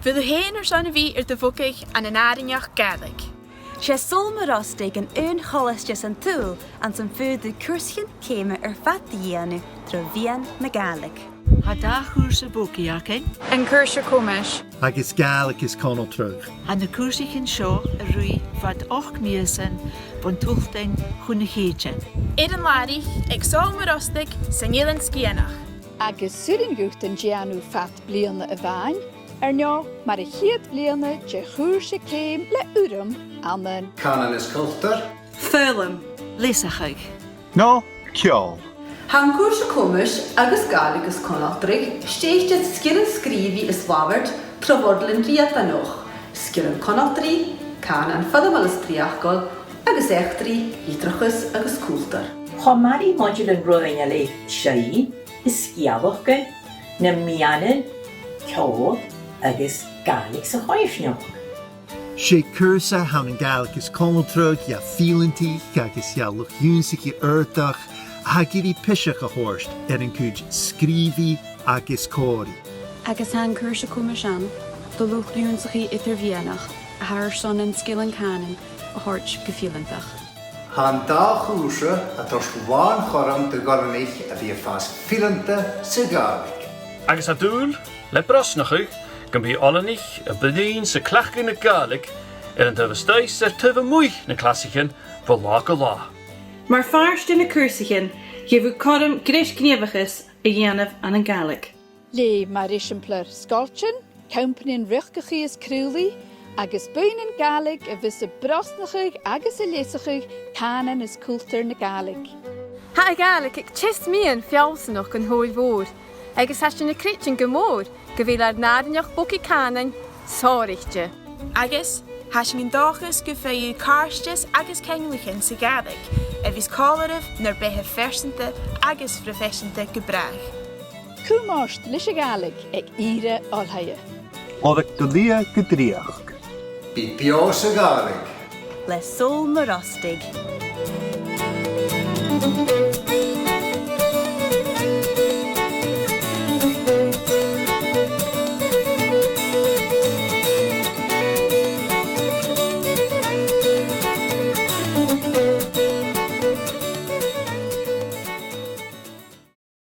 Fydd y hen o'r son fi dy fwgych an yn arianach gaelig. Sé sulmarástig an cholastes an túl an san fúdú curscin céime fattíanú tro bhíon na Gaelig. Ha da chúrsa bóciacha, An cursio comis. agus Gaelic is conal trug. ha na cúrsachin seo a rui fad 8 míosan bon tuchtain chuna chéte. An lari, ag solmarostig san ilan skianach. Agus suringucht an Gianú fat bliana a bhain, neo mar a chiad bliana de chúrsa céim le urum amen. Canan is cultar. Fölum, lesachaig. No, ceol. Han cuasa cumas agus Gaelig is conaltrig, stéiste skillan scríbí is wabert trafodlin riata noch, skillan conaltrí, canan fadamal triachgol, agus echtrí, itrachus agus cultar. Chomari modulan roing ale shai, is skiabachgan, na mianan, ceol, agus Gaelig sa choifnioch. Sé cursa han an Gaelic is conal trug ja fielantí agus ja luchúnsiki urtach a giri pisach a horst an cúd scríbí agus córi. Agus han cursha cumashan, do luchliúnsachi itir bhíanach, a haar son an skillan canan, a hort gefielantach. Han da chúsa a tos bháin choram de goranich a bhí fas filanta sa Gaelig. Agus a dúl, le brosnachuig, gan bí allanich a bedín sa clachgin na Gaelig an dyfystais tyfa mwy na classicin fo lá go lá. Mar farst in na cursachin, gefu corm gris gnievachus a dhéanamh an an Gaelig. Le mar isimplar scolchin, campanin ruchgachi is crúli, agus buin Gaelig a vis a brosnachuig agus a lesachuig canan is cultar na Gaelig. Ha a Gaelig ag chist mian fialsanach an hoi fôr, agus has na critchin gymór, gyfeil ar narianach boci canan, sórichte. Agus, has min dochus gyfeil carstes agus cenglichin sa Gaelig, a vis colarif nar bethe fersante agus frefesante gebrach. Cúmáist leis a Gaelig ag ire olhaie. Oddach do lia gydriach. Bí bio sa Gaelig. Le sulmarástig.